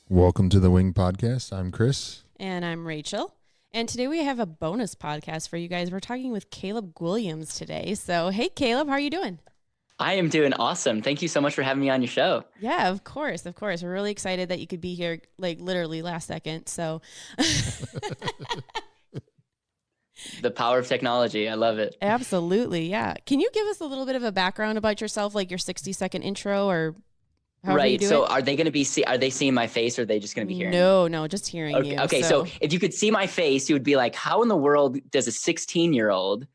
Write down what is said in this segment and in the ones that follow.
Welcome to the Wing Podcast. I'm Chris. And I'm Rachel. And today we have a bonus podcast for you guys. We're talking with Caleb Guilliams today. So, hey, Caleb, how are you doing? I am doing awesome. Thank you so much for having me on your show. Yeah, of course. Of course. We're really excited that you could be here, like literally last second. So The power of technology. I love it. absolutely. Yeah. Can you give us a little bit of a background about yourself, like your 60-second intro or however you do So it? are they going to be, are they seeing my face or are they just going to be hearing me? No, just hearing you. Okay. So if you could see my face, you would be like, how in the world does a 16-year-old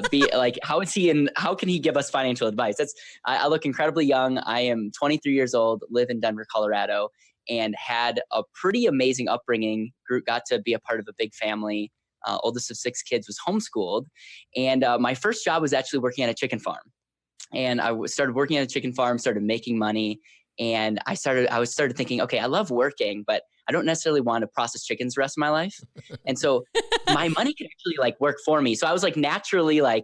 be like, how can he give us financial advice? I look incredibly young. I am 23 years old, live in Denver, Colorado, and had a pretty amazing upbringing. Got to be a part of a big family. Oldest of 6 kids, was homeschooled. And my first job was actually working at a chicken farm. And I started working at a chicken farm, started making money. And I started thinking, okay, I love working, but I don't necessarily want to process chickens the rest of my life. And so my money could actually like work for me. So I was like naturally like,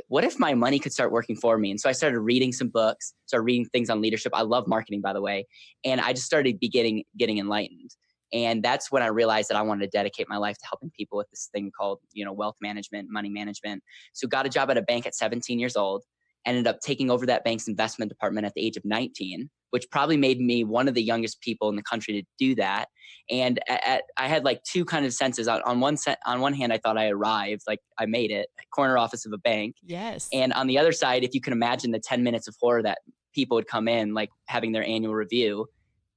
what if my money could start working for me? And so I started reading some books, started reading things on leadership. I love marketing, by the way. And I just started getting enlightened. And that's when I realized that I wanted to dedicate my life to helping people with this thing called, wealth management, money management. So got a job at a bank at 17 years old, ended up taking over that bank's investment department at the age of 19, which probably made me one of the youngest people in the country to do that. And I had like two kind of senses. On one hand, I thought I arrived, like I made it, corner office of a bank. Yes. And on the other side, if you can imagine the 10 minutes of horror that people would come in, like having their annual review,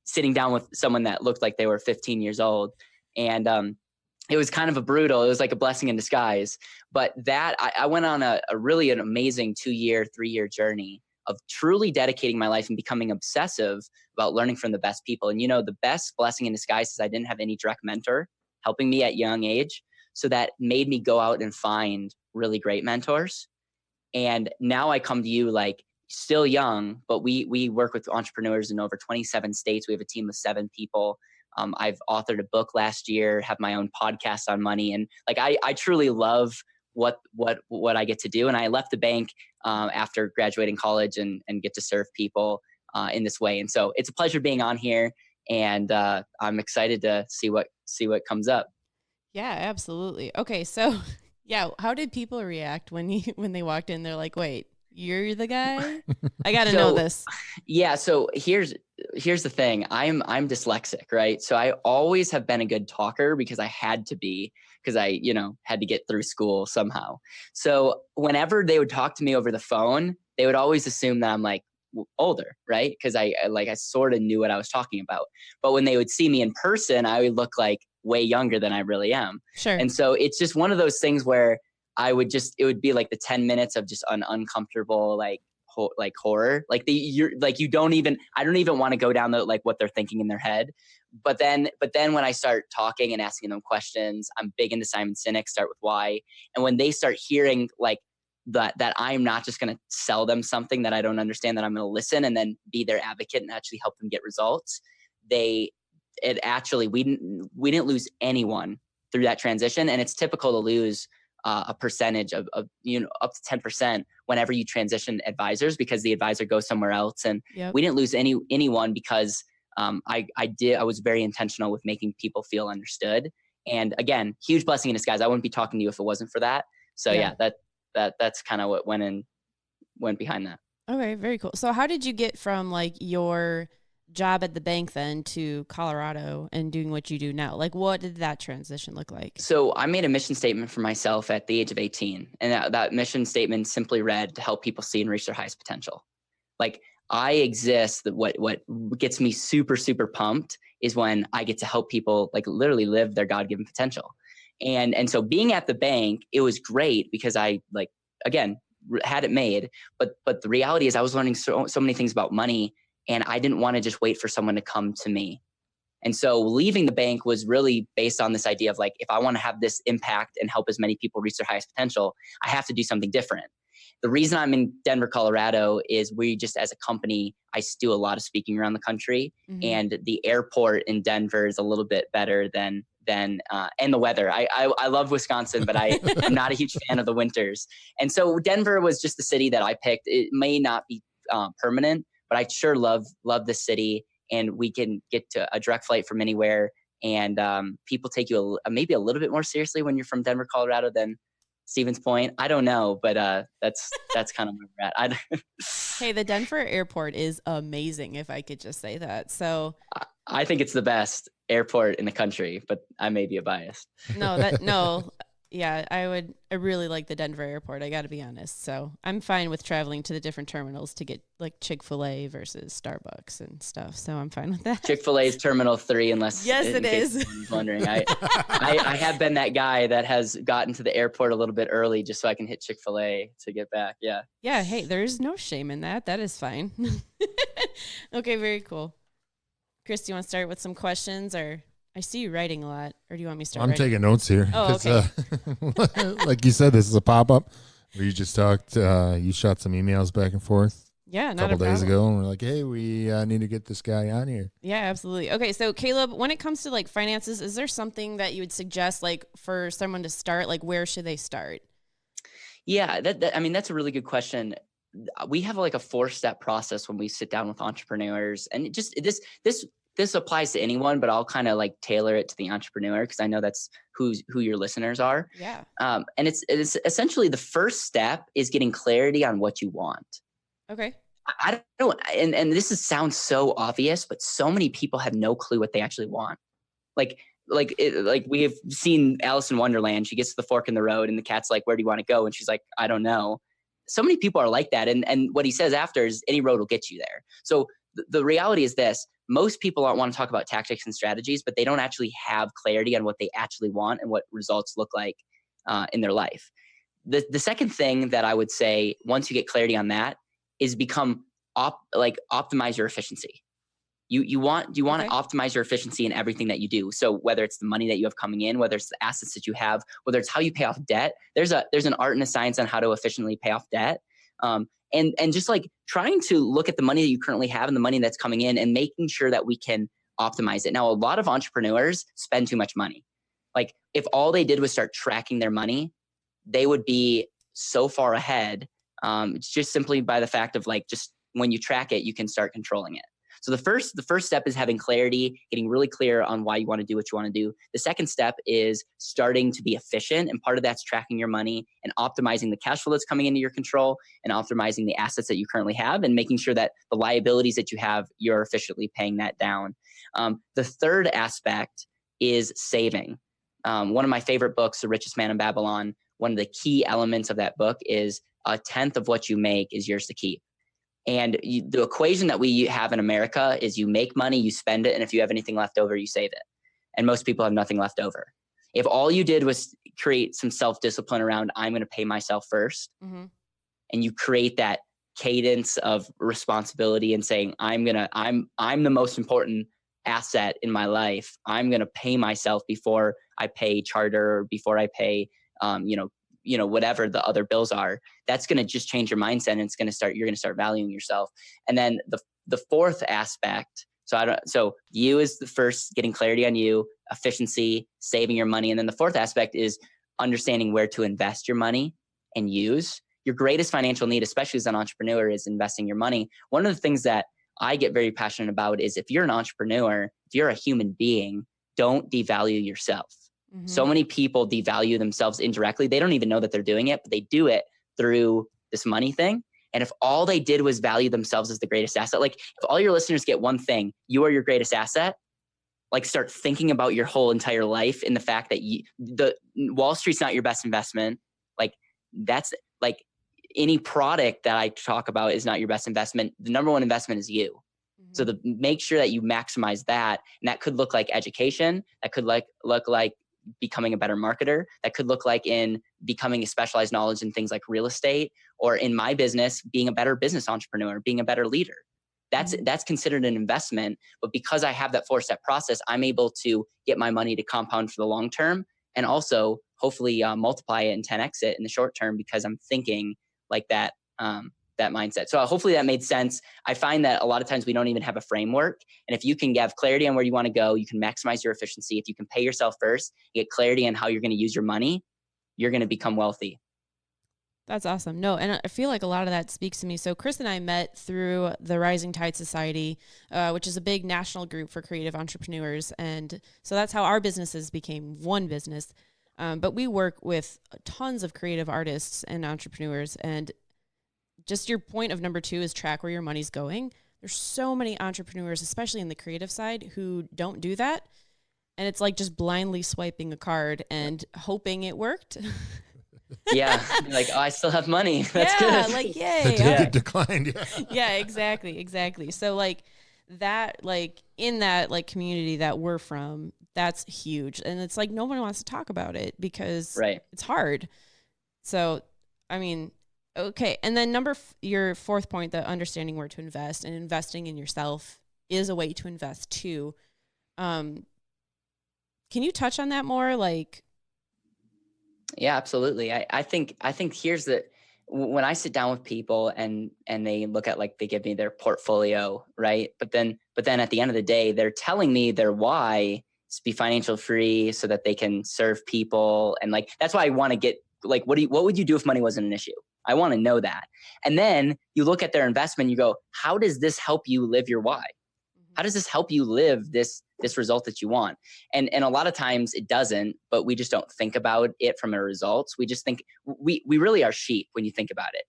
sitting down with someone that looked like they were 15 years old. And it was kind of it was like a blessing in disguise. But that I went on a really an amazing 2-year, 3-year journey of truly dedicating my life and becoming obsessive about learning from the best people. And, the best blessing in disguise is I didn't have any direct mentor helping me at young age. So that made me go out and find really great mentors. And now I come to you like still young, but we work with entrepreneurs in over 27 states. We have a team of 7 people. I've authored a book last year, have my own podcast on money. And like, I truly love what I get to do. And I left the bank after graduating college and get to serve people in this way. And so it's a pleasure being on here, and I'm excited to see what comes up. Yeah, absolutely. Okay. So yeah. How did people react when they walked in? They're like, wait, you're the guy? I got to know this. Yeah. So here's the thing. I'm dyslexic, right? So I always have been a good talker because I had to be, because I, had to get through school somehow. So whenever they would talk to me over the phone, they would always assume that I'm like older, right? Because I sort of knew what I was talking about. But when they would see me in person, I would look like way younger than I really am. Sure. And so it's just one of those things where it would be like the 10 minutes of just an uncomfortable, like horror. Like I don't even want to go down the, like what they're thinking in their head. But then when I start talking and asking them questions, I'm big into Simon Sinek, start with why. And when they start hearing like that I'm not just going to sell them something that I don't understand, that I'm going to listen and then be their advocate and actually help them get results. We didn't lose anyone through that transition. And it's typical to lose a percentage of up to 10% whenever you transition advisors, because the advisor goes somewhere else. And Yep. We didn't lose anyone because I was very intentional with making people feel understood. And again, huge blessing in disguise. I wouldn't be talking to you if it wasn't for that. So yeah, that's kind of what went behind that. Okay, very cool. So how did you get from like your job at the bank then to Colorado and doing what you do now? Like, what did that transition look like? So I made a mission statement for myself at the age of 18. And that mission statement simply read, to help people see and reach their highest potential. Like, I exist. What gets me super, super pumped is when I get to help people like literally live their God-given potential. And so being at the bank, it was great because I had it made, but the reality is I was learning so many things about money, and I didn't want to just wait for someone to come to me. And so leaving the bank was really based on this idea of like, if I want to have this impact and help as many people reach their highest potential, I have to do something different. The reason I'm in Denver, Colorado is we just, as a company, I do a lot of speaking around the country, and the airport in Denver is a little bit better than and the weather. I love Wisconsin, but I'm not a huge fan of the winters. And so Denver was just the city that I picked. It may not be permanent, but I sure love the city. and we can get to a direct flight from anywhere. And people take you maybe a little bit more seriously when you're from Denver, Colorado than Stevens Point. I don't know, but that's kind of where we're at. Hey, the Denver airport is amazing, if I could just say that. So I think it's the best airport in the country, but I may be a biased. No. Yeah, I really like the Denver airport. I got to be honest. So I'm fine with traveling to the different terminals to get like Chick-fil-A versus Starbucks and stuff. So I'm fine with that. Chick-fil-A is Terminal 3, unless yes, it is. Anyone's wondering. I have been that guy that has gotten to the airport a little bit early just so I can hit Chick-fil-A to get back. Yeah. Yeah. Hey, there's no shame in that. That is fine. Okay. Very cool. Chris, do you want to start with some questions, or I see you writing a lot, or do you want me to start? I'm taking notes here. Oh, okay. Like you said, this is a pop-up where you just talked, you shot some emails back and forth Yeah, a not couple a days problem. ago, and we're like, hey, we need to get this guy on here. Yeah, absolutely. Okay, so Caleb, when it comes to like finances, is there something that you would suggest like for someone to start? Like, where should they start? Yeah, I mean, that's a really good question. We have like a 4-step process when we sit down with entrepreneurs, and it just this applies to anyone, but I'll kind of like tailor it to the entrepreneur because I know that's who your listeners are. Yeah. And it's essentially the first step is getting clarity on what you want. Okay. I don't, and this sounds so obvious, but so many people have no clue what they actually want. Like we have seen Alice in Wonderland. She gets to the fork in the road, and the cat's like, "Where do you want to go?" And she's like, "I don't know." So many people are like that, and what he says after is, "Any road will get you there." So the reality is this: most people want to talk about tactics and strategies, but they don't actually have clarity on what they actually want and what results look like in their life. The second thing that I would say, once you get clarity on that, is optimize your efficiency. You want to optimize your efficiency in everything that you do. So whether it's the money that you have coming in, whether it's the assets that you have, whether it's how you pay off debt, there's an art and a science on how to efficiently pay off debt. And just like trying to look at the money that you currently have and the money that's coming in and making sure that we can optimize it. Now, a lot of entrepreneurs spend too much money. Like if all they did was start tracking their money, they would be so far ahead. It's just simply by the fact of like, just when you track it, you can start controlling it. So the first step is having clarity, getting really clear on why you want to do what you want to do. The second step is starting to be efficient. And part of that's tracking your money and optimizing the cash flow that's coming into your control and optimizing the assets that you currently have and making sure that the liabilities that you have, you're efficiently paying that down. The third aspect is saving. One of my favorite books, The Richest Man in Babylon, one of the key elements of that book is 1/10 of what you make is yours to keep. And the equation that we have in America is you make money, you spend it, and if you have anything left over, you save it. And most people have nothing left over. If all you did was create some self-discipline around, I'm going to pay myself first, Mm-hmm. and you create that cadence of responsibility and saying, I'm the most important asset in my life. I'm going to pay myself before I pay charter, or before I pay, whatever the other bills are. That's going to just change your mindset, and you're going to start valuing yourself. And then the fourth aspect, so you is the first, getting clarity on you, efficiency, saving your money. And then the fourth aspect is understanding where to invest your money and use. Your greatest financial need, especially as an entrepreneur, is investing your money. One of the things that I get very passionate about is if you're an entrepreneur, if you're a human being, don't devalue yourself. Mm-hmm. So many people devalue themselves indirectly. They don't even know that they're doing it, but they do it through this money thing. And if all they did was value themselves as the greatest asset, like if all your listeners get one thing, you are your greatest asset, like start thinking about your whole entire life and the fact that the Wall Street's not your best investment. Like that's like any product that I talk about is not your best investment. The number one investment is you. Mm-hmm. So make sure that you maximize that. And that could look like education. That could look like becoming a better marketer. That could look like in becoming a specialized knowledge in things like real estate, or in my business, being a better business entrepreneur, being a better leader. That's considered an investment. But because I have that 4-step process, I'm able to get my money to compound for the long term, and also hopefully multiply it and 10x it in the short term, because I'm thinking like that mindset. So hopefully that made sense. I find that a lot of times we don't even have a framework. And if you can have clarity on where you want to go, you can maximize your efficiency. If you can pay yourself first, you get clarity on how you're going to use your money, you're going to become wealthy. That's awesome. No, and I feel like a lot of that speaks to me. So Chris and I met through the Rising Tide Society, which is a big national group for creative entrepreneurs. And so that's how our businesses became one business. But we work with tons of creative artists and entrepreneurs. And just your point of number 2 is track where your money's going. There's so many entrepreneurs, especially in the creative side, who don't do that. And it's like just blindly swiping a card and hoping it worked. Yeah. Like, oh, I still have money. That's yeah, good. like, The yay. ticket declined. Yeah. Yeah, exactly. So like that, like in that like community that we're from, that's huge. And it's like, nobody wants to talk about it because Right. it's hard. So, I mean, okay. And then your 4th point, the understanding where to invest and investing in yourself is a way to invest too. Can you touch on that more? Like, Yeah, absolutely. I think here's when I sit down with people and they look at, like, they give me their portfolio, right? But then at the end of the day, they're telling me their why is to be financial free so that they can serve people. And like, that's why I want to get, like, what would you do if money wasn't an issue? I want to know that. And then you look at their investment, you go, how does this help you live your why? How does this help you live this result that you want? And a lot of times it doesn't, but we just don't think about it from a results. We just think we really are sheep when you think about it.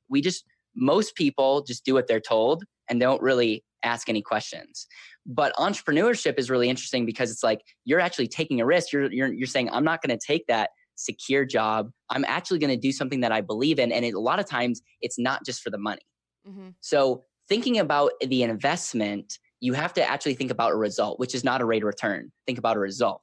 Most people just do what they're told and don't really ask any questions. But entrepreneurship is really interesting because it's like, you're actually taking a risk. You're saying, I'm not going to take that secure job. I'm actually going to do something that I believe in. And a lot of times it's not just for the money. mm-hmm. So thinking about the investment, you have to actually think about a result, which is not a rate of return. Think about a result.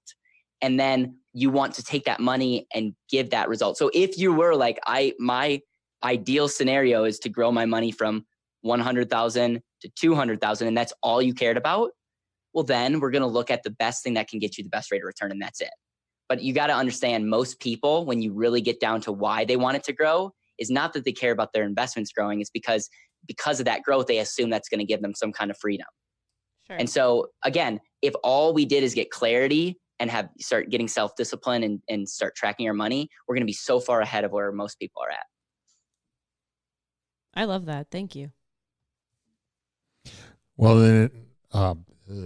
And then you want to take that money and give that result. So if you were like, my ideal scenario is to grow my money from 100,000 to 200,000, and that's all you cared about, well, then we're going to look at the best thing that can get you the best rate of return, and that's it. But you got to understand, most people, when you really get down to why they want it to grow, is not that they care about their investments growing. It's because of that growth, they assume that's going to give them some kind of freedom. Sure. And so again, if all we did is get clarity and start getting self-discipline and start tracking our money, we're going to be so far ahead of where most people are at. I love that. Thank you. Well, then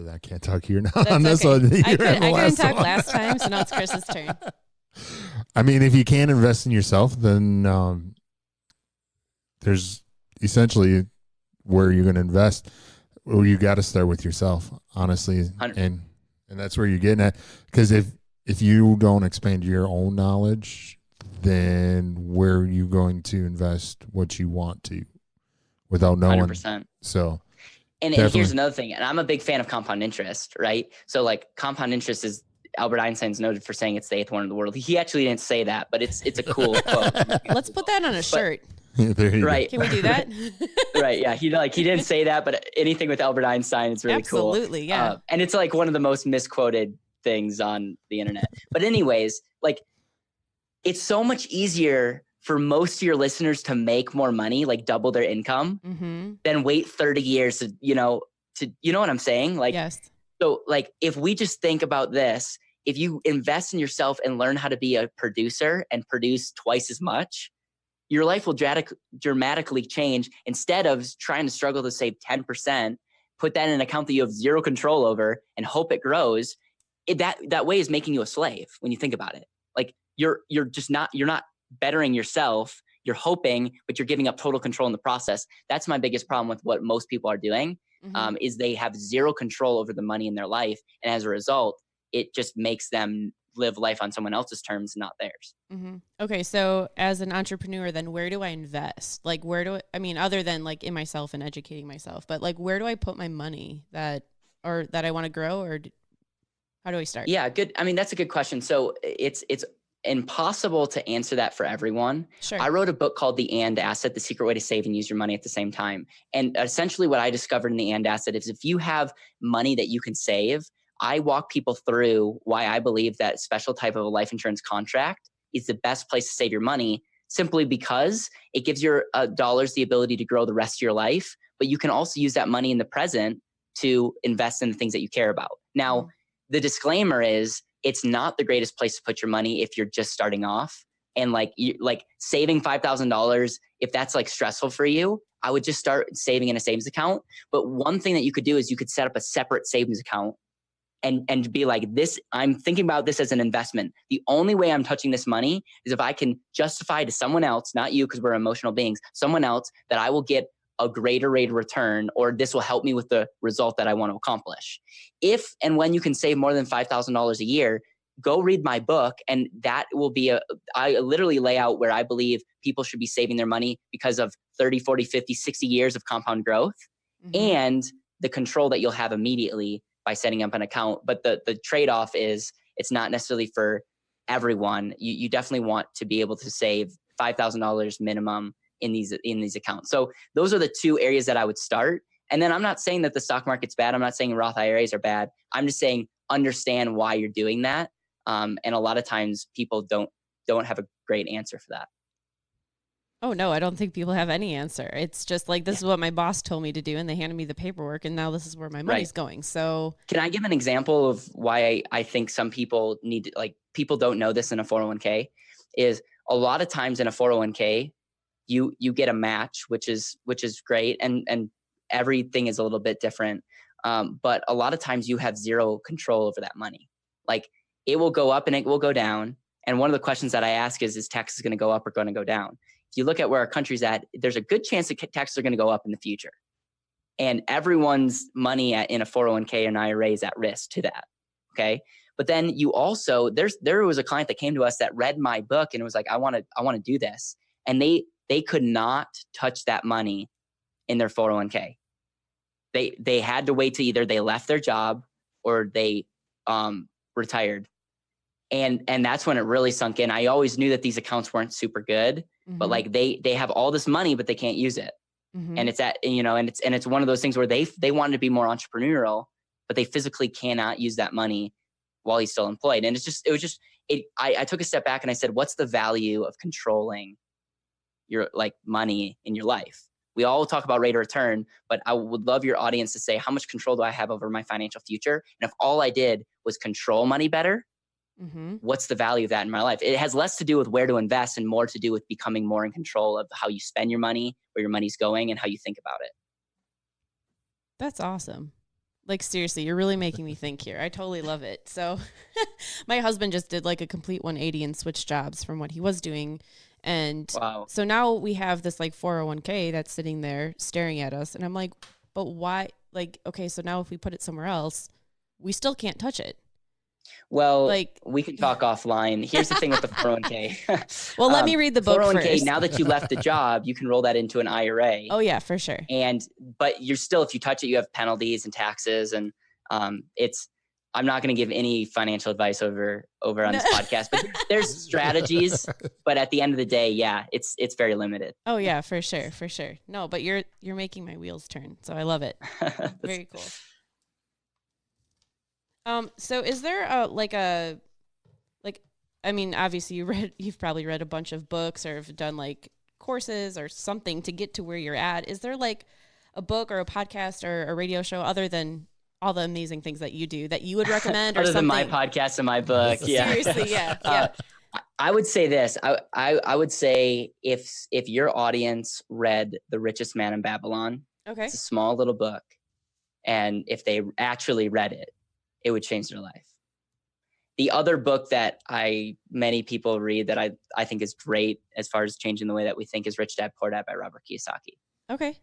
I can't talk here now. That's on this okay. one. I couldn't talk one. last time, so now it's Chris's turn. I mean, if you can't invest in yourself, then there's essentially where you're going to invest. Well, you got to start with yourself, honestly, 100%. and that's where you're getting at. Because if you don't expand your own knowledge, then where are you going to invest what you want to, without knowing? 100%. So, and here's another thing, and I'm a big fan of compound interest, right? So like, compound interest is, Albert Einstein's noted for saying it's the 8th wonder of the world. He actually didn't say that, but it's a cool quote. Let's put that on a shirt. there you Right. Can we do that? Right. Yeah. He didn't say that, but anything with Albert Einstein is really cool. Absolutely. Yeah. And it's like one of the most misquoted things on the internet. But anyways, like, it's so much easier for most of your listeners to make more money, like double their income, Mm-hmm. than wait 30 years to you know what I'm saying? Like, Yes. so like, if we just think about this, if you invest in yourself and learn how to be a producer and produce twice as much, your life will dramatically change. Instead of trying to struggle to save 10%, put that in an account that you have zero control over and hope it grows. That way is making you a slave when you think about it. Like, you're not bettering yourself. You're hoping, but you're giving up total control in the process. That's my biggest problem with what most people are doing, Mm-hmm. is they have zero control over the money in their life. And as a result, it just makes them live life on someone else's terms, not theirs. Mm-hmm. Okay. So as an entrepreneur, then where do I invest? Like, other than like in myself and educating myself, but like, where do I put my money that I want to grow, or how do I start? Yeah, good. I mean, that's a good question. So it's impossible to answer that for everyone. Sure. I wrote a book called The And Asset, The Secret Way to Save and Use Your Money at the Same Time. And essentially what I discovered in The And Asset is, if you have money that you can save, I walk people through why I believe that special type of a life insurance contract is the best place to save your money, simply because it gives your dollars the ability to grow the rest of your life, but you can also use that money in the present to invest in the things that you care about. Now, the disclaimer is, it's not the greatest place to put your money if you're just starting off. and like saving $5,000, if that's like stressful for you, I would just start saving in a savings account. But one thing that you could do is you could set up a separate savings account and be like, this, I'm thinking about this as an investment. The only way I'm touching this money is if I can justify to someone else, not you, because we're emotional beings, someone else, that I will get a greater rate of return, or this will help me with the result that I want to accomplish. If and when you can save more than $5,000 a year, go read my book. And that will be I literally lay out where I believe people should be saving their money because of 30, 40, 50, 60 years of compound growth, and the control that you'll have immediately by setting up an account. But the trade-off is it's not necessarily for everyone. You definitely want to be able to save $5,000 minimum in these accounts. So those are the two areas that I would start. And then I'm not saying that the stock market's bad. I'm not saying Roth IRAs are bad. I'm just saying understand why you're doing that. And a lot of times people don't have a great answer for that. Oh, no, I don't think people have any answer. It's just like, this is what my boss told me to do, and they handed me the paperwork, and now this is where my money's going. So can I give an example of why I think some people need to, like, people don't know this in a 401k, is a lot of times in a 401k, you get a match, which is great. And everything is a little bit different. But a lot of times you have zero control over that money. Like, it will go up and it will go down. And one of the questions that I ask is taxes going to go up or going to go down? If you look at where our country's at, there's a good chance that taxes are going to go up in the future. And everyone's money in a 401k or an IRA is at risk to that. Okay. But then you also, there was a client that came to us that read my book and was like, I want to do this. And they could not touch that money in their 401k. They had to wait till either they left their job or they retired. And that's when it really sunk in. I always knew that these accounts weren't super good, but like they have all this money, but they can't use it. And it's and it's one of those things where they wanted to be more entrepreneurial, but they physically cannot use that money while he's still employed. And I took a step back and I said, what's the value of controlling your like money in your life? We all talk about rate of return, but I would love your audience to say, how much control do I have over my financial future? And if all I did was control money better, what's the value of that in my life? It has less to do with where to invest and more to do with becoming more in control of how you spend your money, where your money's going, and how you think about it. That's awesome. Like, seriously, you're really making me think here. I totally love it. So my husband just did like a complete 180 and switched jobs from what he was doing. And so now we have this like 401k that's sitting there staring at us. And I'm like, but why? Like, okay, so now if we put it somewhere else, we still can't touch it. Well, like, we can talk offline. Here's the thing with the 401k. Well, let me read the book 401k, first. Now that you left the job, you can roll that into an IRA. Oh yeah, for sure. But you're still, if you touch it, you have penalties and taxes. And I'm not going to give any financial advice over on this podcast, but there's strategies. But at the end of the day, yeah, it's very limited. Oh yeah, for sure. No, but you're making my wheels turn. So I love it. Very cool. So is there I mean, obviously you've probably read a bunch of books or have done like courses or something to get to where you're at. Is there like a book or a podcast or a radio show other than all the amazing things that you do that you would recommend or other something? Than my podcast and my book? Yeah. Seriously. Yeah. I would say this. I would say if your audience read The Richest Man in Babylon, okay, it's a small little book, and if they actually read it, it would change their life. The other book that many people read that I think is great as far as changing the way that we think is Rich Dad Poor Dad by Robert Kiyosaki. Okay.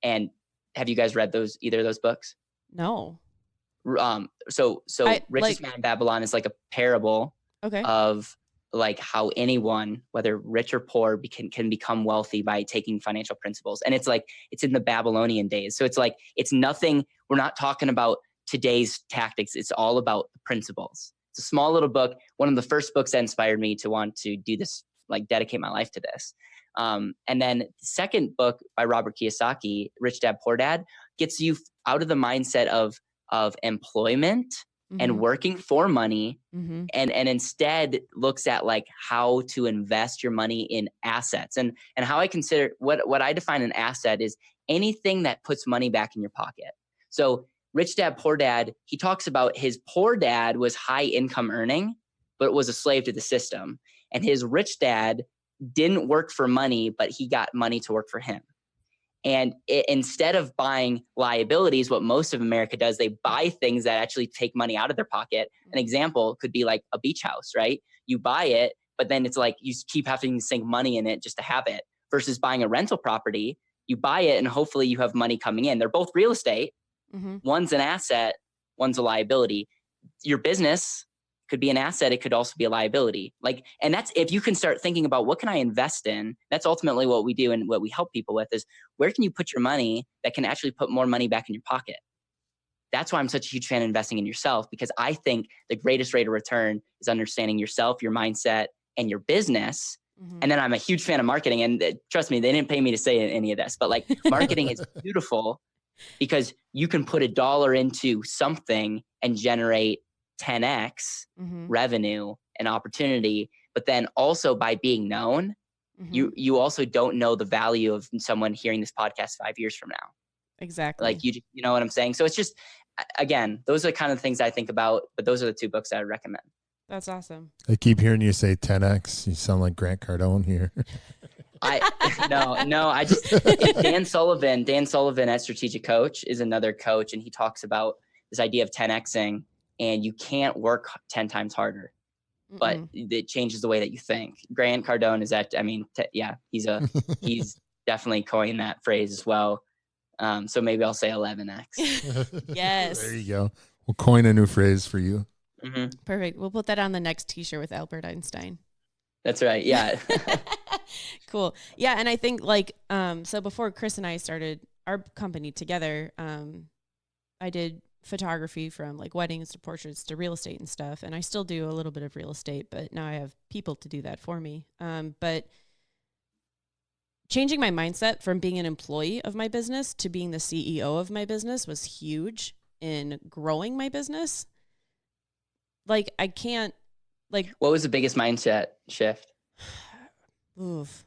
And have you guys read either of those books? No. So Richest Man in Babylon is like a parable of like how anyone, whether rich or poor, can become wealthy by taking financial principles. And it's like, it's in the Babylonian days. So it's like, it's nothing, we're not talking about today's tactics. It's all about the principles. It's a small little book. One of the first books that inspired me to want to do this, like dedicate my life to this. And then the second book by Robert Kiyosaki, Rich Dad Poor Dad, gets you out of the mindset of employment and working for money, and instead looks at like how to invest your money in assets. And how I consider what I define an asset is anything that puts money back in your pocket. So Rich Dad Poor Dad, he talks about his poor dad was high income earning, but was a slave to the system. And his rich dad didn't work for money, but he got money to work for him. And instead of buying liabilities, what most of America does, they buy things that actually take money out of their pocket. An example could be like a beach house, right? You buy it, but then it's like you keep having to sink money in it just to have it, versus buying a rental property. You buy it and hopefully you have money coming in. They're both real estate. One's an asset, one's a liability. Your business could be an asset. It could also be a liability. Like, and that's, if you can start thinking about what can I invest in, that's ultimately what we do. And what we help people with is, where can you put your money that can actually put more money back in your pocket? That's why I'm such a huge fan of investing in yourself, because I think the greatest rate of return is understanding yourself, your mindset, and your business. And then I'm a huge fan of marketing. And trust me, they didn't pay me to say any of this, but like, marketing is beautiful because you can put $1 into something and generate 10x revenue and opportunity. But then also by being known, you also don't know the value of someone hearing this podcast 5 years from now. Exactly. Like, you know what I'm saying? So it's just, again, those are the kind of things I think about, but those are the 2 books I would recommend. That's awesome. I keep hearing you say 10x. You sound like Grant Cardone here. I just, Dan Sullivan at Strategic Coach is another coach. And he talks about this idea of 10xing, and you can't work 10 times harder, but it changes the way that you think. Grant Cardone is that, I mean, he's definitely coined that phrase as well. So maybe I'll say 11x. Yes. There you go. We'll coin a new phrase for you. Perfect. We'll put that on the next t-shirt with Albert Einstein. That's right. Yeah. Cool. Yeah. And I think like, so before Chris and I started our company together, I did photography from like weddings to portraits to real estate and stuff. And I still do a little bit of real estate, but now I have people to do that for me. But changing my mindset from being an employee of my business to being the CEO of my business was huge in growing my business. Like, I can't, like... What was the biggest mindset shift? Oof.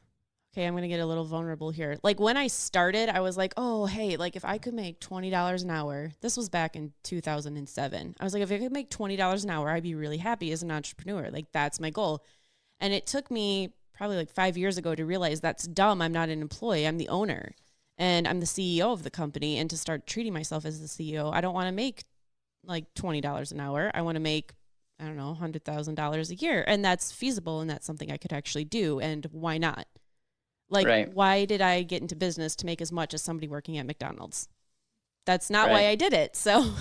Okay, I'm going to get a little vulnerable here. Like, when I started, I was like, oh, hey, like, if I could make $20 an hour, this was back in 2007. I was like, if I could make $20 an hour, I'd be really happy as an entrepreneur. Like, that's my goal. And it took me probably like 5 years ago to realize that's dumb. I'm not an employee. I'm the owner. And I'm the CEO of the company. And to start treating myself as the CEO, I don't want to make like $20 an hour. I want to make, I don't know, $100,000 a year. And that's feasible. And that's something I could actually do. And why not? Like, Why did I get into business to make as much as somebody working at McDonald's? That's not why I did it. So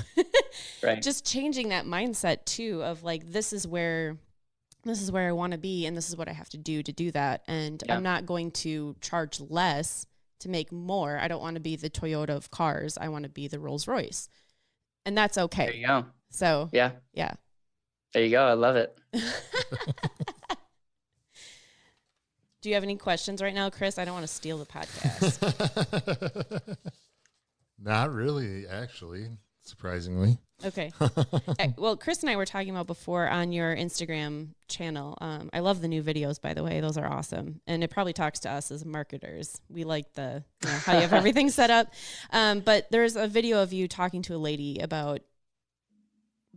just changing that mindset too, of like, this is where I want to be. And this is what I have to do that. And I'm not going to charge less to make more. I don't want to be the Toyota of cars. I want to be the Rolls Royce. And that's okay. There you go. So yeah. There you go. I love it. Do you have any questions right now, Chris? I don't want to steal the podcast. Not really, actually, surprisingly. Okay. Well, Chris and I were talking about before on your Instagram channel. I love the new videos, by the way. Those are awesome. And it probably talks to us as marketers. We like how you have everything set up. But there's a video of you talking to a lady about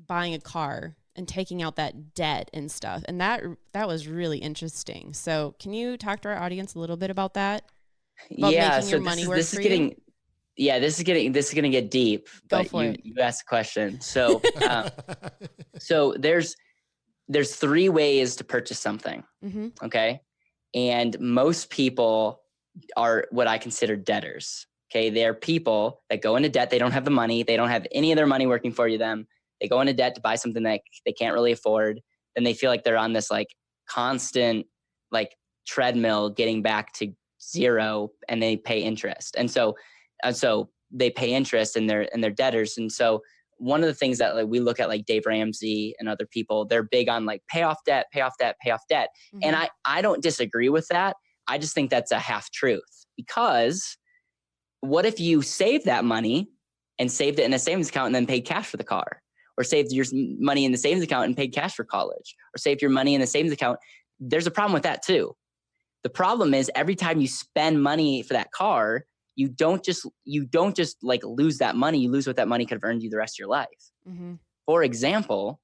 buying a car and taking out that debt and stuff. And that was really interesting. So can you talk to our audience a little bit about that? About making your money work for you? Yeah, this is going to get deep. Go but for it. You asked a question. So, so there's 3 ways to purchase something. Okay. And most people are what I consider debtors. Okay. They're people that go into debt. They don't have the money. They don't have any of their money working for them. They go into debt to buy something that they can't really afford. Then they feel like they're on this like constant like treadmill getting back to zero, and they pay interest. And so they pay interest and they're debtors. And so one of the things that like we look at, like Dave Ramsey and other people, they're big on like pay off debt. And I don't disagree with that. I just think that's a half truth, because what if you save that money and saved it in a savings account and then paid cash for the car, or saved your money in the savings account and paid cash for college, or saved your money in the savings account? There's a problem with that too. The problem is every time you spend money for that car, you don't just like lose that money. You lose what that money could have earned you the rest of your life. For example,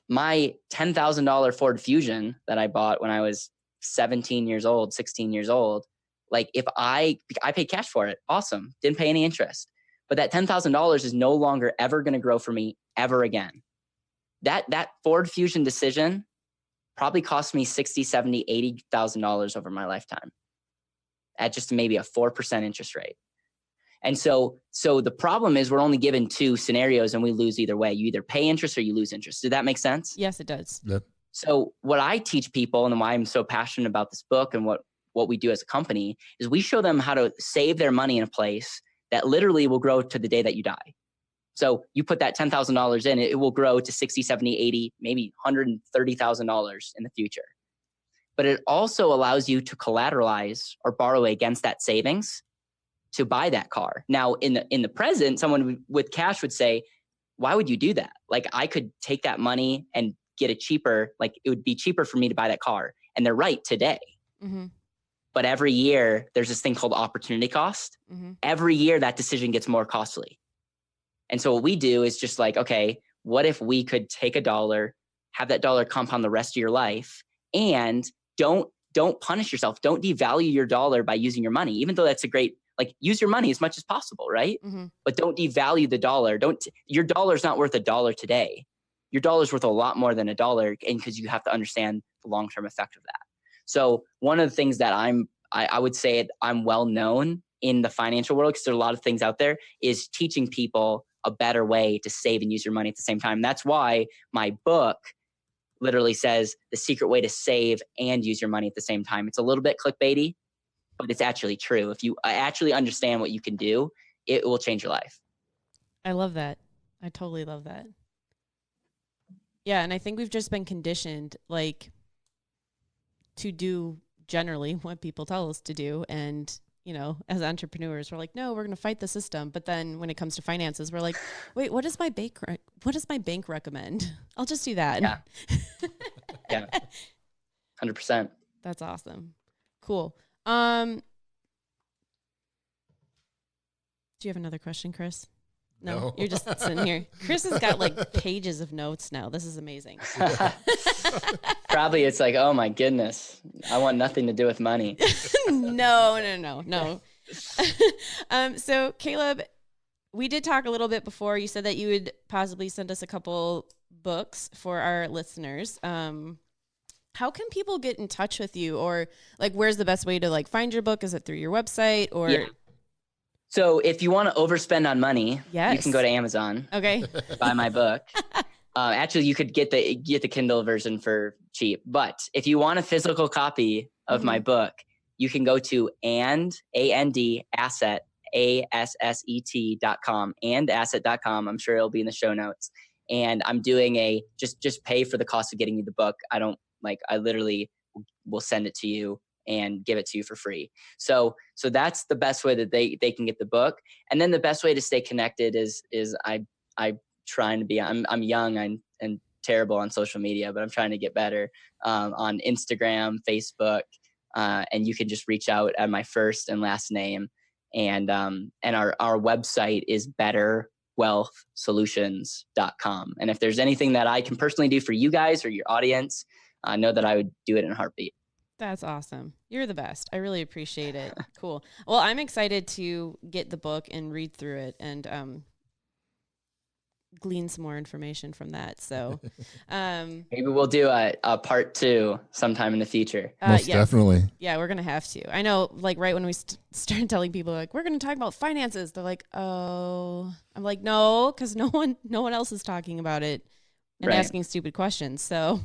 my $10,000 Ford Fusion that I bought when I was 17 years old, 16 years old, like if I paid cash for it, awesome, didn't pay any interest. But that $10,000 is no longer ever going to grow for me ever again. That Ford Fusion decision probably cost me $60, $70, $80,000 over my lifetime at just maybe a 4% interest rate. And so the problem is we're only given two scenarios and we lose either way. You either pay interest or you lose interest. Did that make sense? Yes, it does. Yep. So what I teach people and why I'm so passionate about this book and what we do as a company is we show them how to save their money in a place that literally will grow to the day that you die. So you put that $10,000 in, it will grow to 60, 70, 80, maybe $130,000 in the future. But it also allows you to collateralize or borrow against that savings to buy that car. Now, in the present, someone with cash would say, why would you do that? Like, I could take that money and get it cheaper. Like, it would be cheaper for me to buy that car. And they're right today. Mm-hmm. But every year, there's this thing called opportunity cost. Mm-hmm. Every year, that decision gets more costly. And so what we do is just like, okay, what if we could take $1, have that dollar compound the rest of your life, and don't punish yourself. Don't devalue your dollar by using your money, even though that's a great, like, use your money as much as possible, right? Mm-hmm. But don't devalue the dollar. Your dollar's not worth $1 today. Your dollar's worth a lot more than $1, and because you have to understand the long-term effect of that. So one of the things that I would say I'm well known in the financial world, because there are a lot of things out there, is teaching people a better way to save and use your money at the same time. That's why my book literally says the secret way to save and use your money at the same time. It's a little bit clickbaity, but it's actually true. If you actually understand what you can do, it will change your life. I love that. I totally love that. Yeah, and I think we've just been conditioned, like, to do generally what people tell us to do. And, you know, as entrepreneurs, we're like, no, we're going to fight the system. But then when it comes to finances, we're like, wait, what does my bank recommend? I'll just do that. Yeah. Yeah. 100%. That's awesome. Cool. Do you have another question, Chris? No, you're just sitting here. Chris has got like pages of notes now. This is amazing. Probably it's like, oh my goodness, I want nothing to do with money. No. So Caleb, we did talk a little bit before. You said that you would possibly send us a couple books for our listeners. How can people get in touch with you, or like, where's the best way to like find your book? Is it through your website or? Yeah. So if you want to overspend on money, yes, you can go to Amazon. Okay. Buy my book. Actually, you could get the Kindle version for cheap. But if you want a physical copy of my book, you can go to asset, ASSET.com, asset.com. I'm sure it'll be in the show notes. And I'm doing just pay for the cost of getting you the book. I literally will send it to you and give it to you for free. So that's the best way that they can get the book. And then the best way to stay connected is I trying to be, I'm young and terrible on social media, but I'm trying to get better on Instagram, Facebook, and you can just reach out at my first and last name. And our website is betterwealthsolutions.com. And if there's anything that I can personally do for you guys or your audience, know that I would do it in a heartbeat. That's awesome. You're the best. I really appreciate it. Cool. Well, I'm excited to get the book and read through it and glean some more information from that. So maybe we'll do a part 2 sometime in the future. Most definitely. Yeah, we're going to have to. I know, like, right when we started telling people, like, we're going to talk about finances, they're like, oh. I'm like, no, because no one else is talking about it and asking stupid questions. So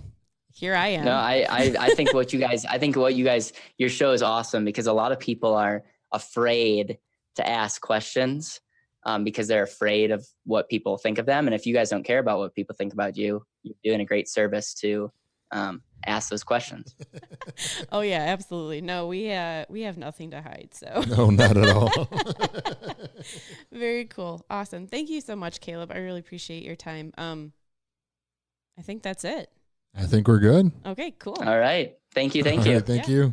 here I am. No, I think your show is awesome, because a lot of people are afraid to ask questions because they're afraid of what people think of them. And if you guys don't care about what people think about you, you're doing a great service to ask those questions. Oh yeah, absolutely. No, we have nothing to hide. So no, not at all. Very cool. Awesome. Thank you so much, Caleb. I really appreciate your time. I think that's it. I think we're good. Okay, cool. All right. Thank you. All right, thank you.